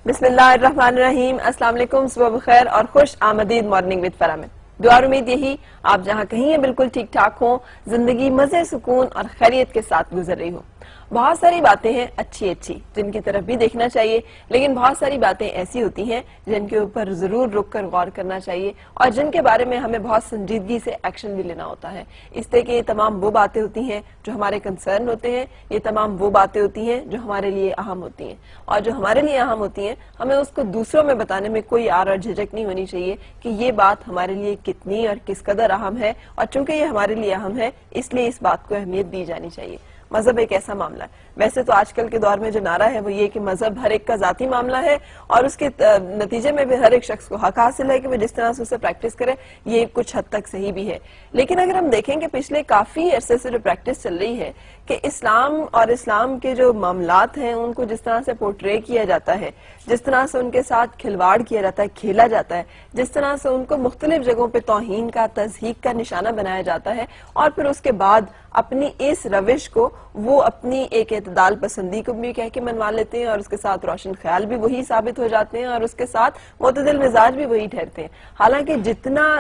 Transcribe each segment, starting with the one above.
بسم اللہ الرحمن الرحیم. السلام علیکم، صبح بخیر اور خوش آمدید مارننگ وتھ فرا میں. دعا اور امید یہی آپ جہاں کہیں ہیں بالکل ٹھیک ٹھاک ہوں، زندگی مزے سکون اور خیریت کے ساتھ گزر رہی ہو. بہت ساری باتیں ہیں اچھی جن کی طرف بھی دیکھنا چاہیے، لیکن بہت ساری باتیں ایسی ہوتی ہیں جن کے اوپر ضرور رک کر غور کرنا چاہیے اور جن کے بارے میں ہمیں بہت سنجیدگی سے ایکشن بھی لینا ہوتا ہے. اس لیے کہ یہ تمام وہ باتیں ہوتی ہیں جو ہمارے کنسرن ہوتے ہیں، یہ تمام وہ باتیں ہوتی ہیں جو ہمارے لیے اہم ہوتی ہیں، اور جو ہمارے لیے اہم ہوتی ہیں ہمیں اس کو دوسروں میں بتانے میں کوئی آر اور جھجک نہیں ہونی چاہیے کہ یہ بات ہمارے لیے کتنی اور کس قدر اہم ہے، اور چونکہ یہ ہمارے لیے اہم ہے اس لیے اس بات کو اہمیت دی جانی چاہیے. مذہب ایک ایسا معاملہ ہے. ویسے تو آج کل کے دور میں جو نعرہ ہے وہ یہ کہ مذہب ہر ایک کا ذاتی معاملہ ہے اور اس کے نتیجے میں بھی ہر ایک شخص کو حق حاصل ہے کہ وہ جس طرح سے اسے پریکٹس کرے. یہ کچھ حد تک صحیح بھی ہے، لیکن اگر ہم دیکھیں کہ پچھلے کافی عرصے سے جو پریکٹس چل رہی ہے کہ اسلام اور اسلام کے جو معاملات ہیں ان کو جس طرح سے پورٹرے کیا جاتا ہے، جس طرح سے ان کے ساتھ کھلواڑ کیا جاتا ہے، کھیلا جاتا ہے، جس طرح سے ان کو مختلف جگہوں پہ توہین کا، تضحیک کا نشانہ بنایا جاتا ہے، اور پھر اس کے بعد اپنی اس روش کو وہ اپنی ایک اعتدال پسندی کو بھی کہہ کے منوا لیتے ہیں اور اس کے ساتھ روشن خیال بھی وہی ثابت ہو جاتے ہیں اور اس کے ساتھ معتدل مزاج بھی وہی ٹھہرتے ہیں. حالانکہ جتنا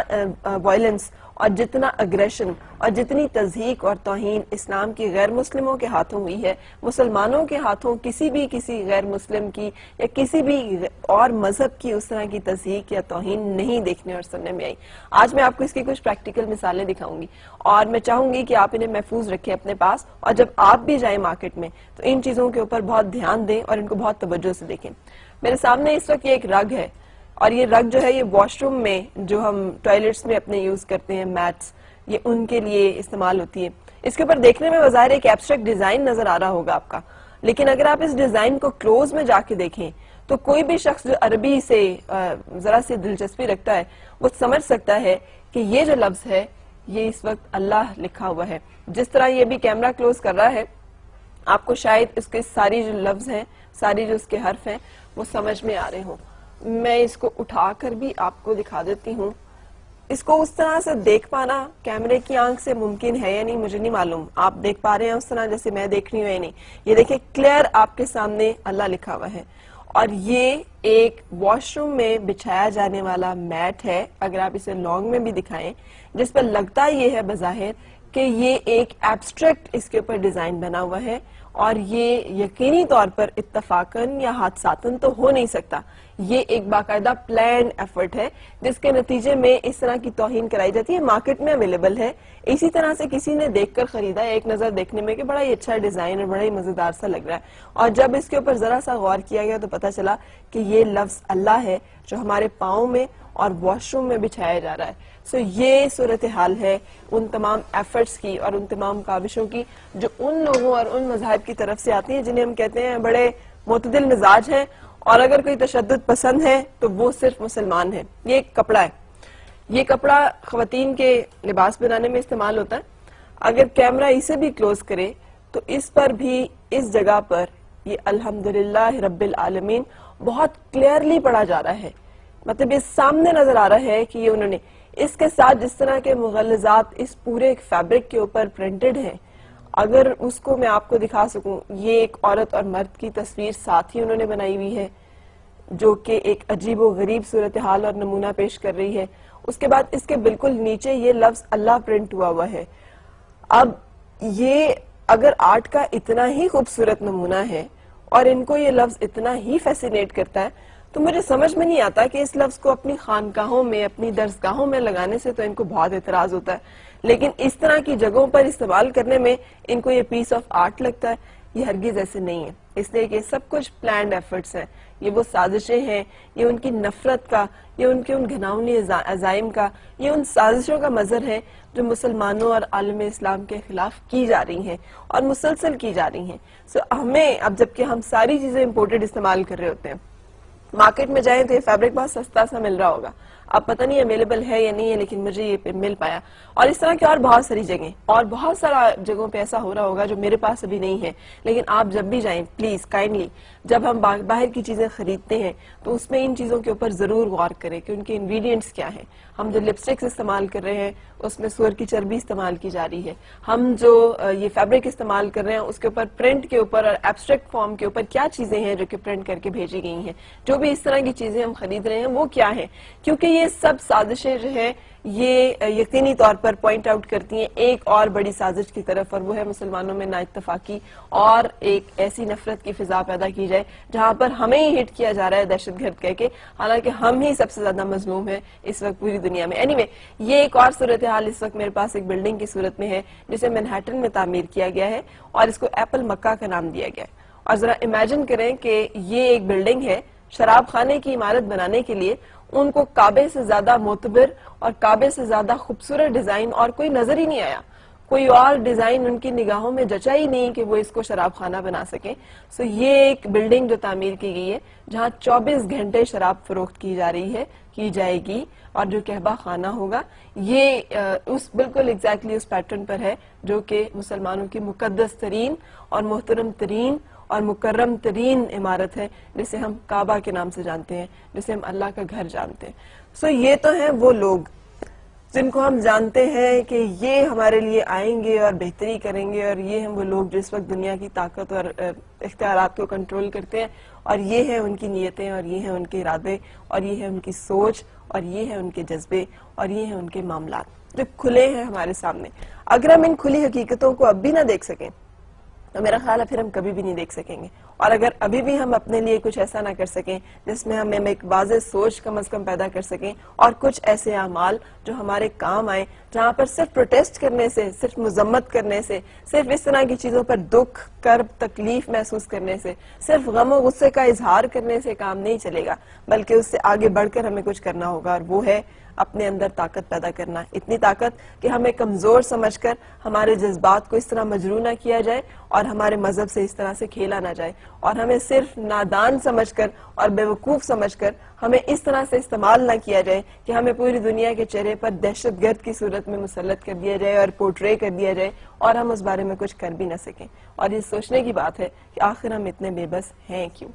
وائلنس اور جتنا اگریشن اور جتنی تضحیک اور توہین اسلام کی غیر مسلموں کے ہاتھوں ہوئی ہے، مسلمانوں کے ہاتھوں کسی غیر مسلم کی یا کسی بھی اور مذہب کی اس طرح کی تضحیک یا توہین نہیں دیکھنے اور سننے میں آئی. آج میں آپ کو اس کی کچھ پریکٹیکل مثالیں دکھاؤں گی اور میں چاہوں گی کہ آپ انہیں محفوظ رکھیں اپنے پاس، اور جب آپ بھی جائیں مارکیٹ میں تو ان چیزوں کے اوپر بہت دھیان دیں اور ان کو بہت توجہ سے دیکھیں. میرے سامنے اس وقت یہ ایک رگ ہے، اور یہ رگ جو ہے یہ واش روم میں جو ہم ٹوائلٹس میں اپنے یوز کرتے ہیں، میٹس، یہ ان کے لیے استعمال ہوتی ہے. اس کے اوپر دیکھنے میں بظاہر ایک ایبسٹریکٹ ڈیزائن نظر آ رہا ہوگا آپ کا، لیکن اگر آپ اس ڈیزائن کو کلوز میں جا کے دیکھیں تو کوئی بھی شخص جو عربی سے ذرا سی دلچسپی رکھتا ہے وہ سمجھ سکتا ہے کہ یہ جو لفظ ہے یہ اس وقت اللہ لکھا ہوا ہے. جس طرح یہ بھی کیمرہ کلوز کر رہا ہے آپ کو شاید اس کے ساری جو لفظ ہیں، ساری جو اس کے حرف ہیں وہ سمجھ میں آ رہے ہوں. میں اس کو اٹھا کر بھی آپ کو دکھا دیتی ہوں. اس کو اس طرح سے دیکھ پانا کیمرے کی آنکھ سے ممکن ہے یا نہیں مجھے نہیں معلوم. آپ دیکھ پا رہے ہیں اس طرح جیسے میں دیکھ رہی ہوں یا نہیں؟ یہ دیکھیں کلیئر آپ کے سامنے اللہ لکھا ہوا ہے، اور یہ ایک واش روم میں بچھایا جانے والا میٹ ہے. اگر آپ اسے لانگ میں بھی دکھائیں جس پر لگتا یہ ہے بظاہر کہ یہ ایک ایبسٹریکٹ اس کے اوپر ڈیزائن بنا ہوا ہے، اور یہ یقینی طور پر اتفاقاً یا حادثاتاً تو ہو نہیں سکتا. یہ ایک باقاعدہ پلانڈ ایفرٹ ہے جس کے نتیجے میں اس طرح کی توہین کرائی جاتی ہے. مارکیٹ میں اویلیبل ہے، اسی طرح سے کسی نے دیکھ کر خریدا ہے ایک نظر دیکھنے میں کہ بڑا ہی اچھا ڈیزائن اور بڑا ہی مزیدار سا لگ رہا ہے، اور جب اس کے اوپر ذرا سا غور کیا گیا تو پتا چلا کہ یہ لفظ اللہ ہے جو ہمارے پاؤں میں اور واش روم میں بچھایا جا رہا ہے. یہ صورتحال ہے ان تمام ایفرٹس کی اور ان تمام کاوشوں کی جو ان لوگوں اور ان مذاہب کی طرف سے آتی ہیں جنہیں ہم کہتے ہیں بڑے معتدل مزاج ہیں، اور اگر کوئی تشدد پسند ہے تو وہ صرف مسلمان ہے. یہ ایک کپڑا ہے، یہ کپڑا خواتین کے لباس بنانے میں استعمال ہوتا ہے. اگر کیمرہ اسے بھی کلوز کرے تو اس پر بھی اس جگہ پر یہ الحمدللہ رب العالمین بہت کلیئرلی پڑھا جا رہا ہے. مطلب یہ سامنے نظر آ رہا ہے کہ یہ انہوں نے اس کے ساتھ جس طرح کے مغلظات اس پورے فیبرک کے اوپر پرنٹڈ ہیں، اگر اس کو میں آپ کو دکھا سکوں، یہ ایک عورت اور مرد کی تصویر ساتھ ہی انہوں نے بنائی ہوئی ہے جو کہ ایک عجیب و غریب صورتحال اور نمونہ پیش کر رہی ہے. اس کے بعد اس کے بالکل نیچے یہ لفظ اللہ پرنٹ ہوا ہوا ہے. اب یہ اگر آرٹ کا اتنا ہی خوبصورت نمونہ ہے اور ان کو یہ لفظ اتنا ہی فیسینیٹ کرتا ہے تو مجھے سمجھ میں نہیں آتا کہ اس لفظ کو اپنی خانقاہوں میں، اپنی درسگاہوں میں لگانے سے تو ان کو بہت اعتراض ہوتا ہے، لیکن اس طرح کی جگہوں پر استعمال کرنے میں ان کو یہ پیس آف آرٹ لگتا ہے. یہ ہرگز ایسے نہیں ہے، اس لیے کہ سب کچھ پلانڈ ایفرٹس ہیں. یہ وہ سازشیں ہیں، یہ ان کی نفرت کا، یہ ان کے ان گھناؤنی عزائم کا، یہ ان سازشوں کا مظہر ہے جو مسلمانوں اور عالم اسلام کے خلاف کی جا رہی ہیں اور مسلسل کی جا رہی ہیں. ہمیں اب جبکہ ہم ساری چیزیں امپورٹڈ استعمال کر رہے ہوتے ہیں، مارکیٹ میں جائیں تو یہ فیبرک بہت سستا سا مل رہا ہوگا. اب پتہ نہیں اویلیبل ہے یا نہیں ہے، لیکن مجھے یہ مل پایا. اور اس طرح کی اور بہت ساری جگہیں، اور بہت سارا جگہوں پہ ایسا ہو رہا ہوگا جو میرے پاس ابھی نہیں ہے. لیکن آپ جب بھی جائیں پلیز کائنڈلی، جب ہم باہر کی چیزیں خریدتے ہیں تو اس میں ان چیزوں کے اوپر ضرور غور کریں کہ ان کے انگریڈینٹس کیا ہیں. ہم جو لپسٹکس استعمال کر رہے ہیں اس میں سور کی چربی استعمال کی جا رہی ہے. ہم جو یہ فیبرک استعمال کر رہے ہیں اس کے اوپر پرنٹ کے اوپر اور ایبسٹریکٹ فارم کے اوپر کیا چیزیں ہیں جو کہ پرنٹ کر کے بھیجی گئی ہیں. جو بھی اس طرح کی چیزیں ہم خرید رہے ہیں وہ کیا ہیں، کیونکہ یہ سب سازشیں جو ہیں یہ یقینی طور پر پوائنٹ آؤٹ کرتی ہیں ایک اور بڑی سازش کی طرف، اور وہ ہے مسلمانوں میں نا اتفاقی اور ایک ایسی نفرت کی فضا پیدا کی جائے جہاں پر ہمیں ہی ہٹ کیا جا رہا ہے دہشت گرد کہہ کے، حالانکہ ہم ہی سب سے زیادہ مظلوم ہیں اس وقت پوری دنیا میں. اینی وے یہ ایک اور صورتحال اس وقت میرے پاس ایک بلڈنگ کی صورت میں ہے جسے مینہٹن میں تعمیر کیا گیا ہے اور اس کو ایپل مکہ کا نام دیا گیا ہے. اور ذرا امیجن کریں کہ یہ ایک بلڈنگ ہے، شراب خانے کی عمارت بنانے کے لیے ان کو کعبے سے زیادہ معتبر اور کعبے سے زیادہ خوبصورت ڈیزائن اور کوئی نظر ہی نہیں آیا. کوئی اور ڈیزائن ان کی نگاہوں میں جچا ہی نہیں کہ وہ اس کو شراب خانہ بنا سکیں. سو یہ ایک بلڈنگ جو تعمیر کی گئی ہے جہاں 24 گھنٹے شراب فروخت کی جا رہی ہے، کی جائے گی، اور جو کہبہ خانہ ہوگا یہ اس بالکل ایگزیکٹلی اس پیٹرن پر ہے جو کہ مسلمانوں کی مقدس ترین اور محترم ترین اور مکرم ترین عمارت ہے جسے ہم کعبہ کے نام سے جانتے ہیں، جسے ہم اللہ کا گھر جانتے ہیں. سو یہ تو ہیں وہ لوگ جن کو ہم جانتے ہیں کہ یہ ہمارے لیے آئیں گے اور بہتری کریں گے، اور یہ ہیں وہ لوگ جو اس وقت دنیا کی طاقت اور اختیارات کو کنٹرول کرتے ہیں، اور یہ ہیں ان کی نیتیں، اور یہ ہیں ان کے ارادے، اور یہ ہے ان کی سوچ، اور یہ ہیں ان کے جذبے، اور یہ ہیں ان کے معاملات جو کھلے ہیں ہمارے سامنے. اگر ہم ان کھلی حقیقتوں کو اب بھی نہ دیکھ سکیں تو میرا خیال ہے پھر ہم کبھی بھی نہیں دیکھ سکیں گے. اور اگر ابھی بھی ہم اپنے لیے کچھ ایسا نہ کر سکیں جس میں ہمیں ایک واضح سوچ کم از کم پیدا کر سکیں، اور کچھ ایسے اعمال جو ہمارے کام آئیں، جہاں پر صرف پروٹیسٹ کرنے سے، صرف مذمت کرنے سے، صرف اس طرح کی چیزوں پر دکھ، کرب، تکلیف محسوس کرنے سے، صرف غم و غصے کا اظہار کرنے سے کام نہیں چلے گا، بلکہ اس سے آگے بڑھ کر ہمیں کچھ کرنا ہوگا. اور وہ ہے اپنے اندر طاقت پیدا کرنا، اتنی طاقت کہ ہمیں کمزور سمجھ کر ہمارے جذبات کو اس طرح مجروح نہ کیا جائے اور ہمارے مذہب سے اس طرح سے کھیلا نہ جائے، اور ہمیں صرف نادان سمجھ کر اور بیوقوف سمجھ کر ہمیں اس طرح سے استعمال نہ کیا جائے کہ ہمیں پوری دنیا کے چہرے پر دہشت گرد کی صورت میں مسلط کر دیا جائے اور پورٹرے کر دیا جائے اور ہم اس بارے میں کچھ کر بھی نہ سکیں. اور یہ سوچنے کی بات ہے کہ آخر ہم اتنے بے بس ہیں کیوں.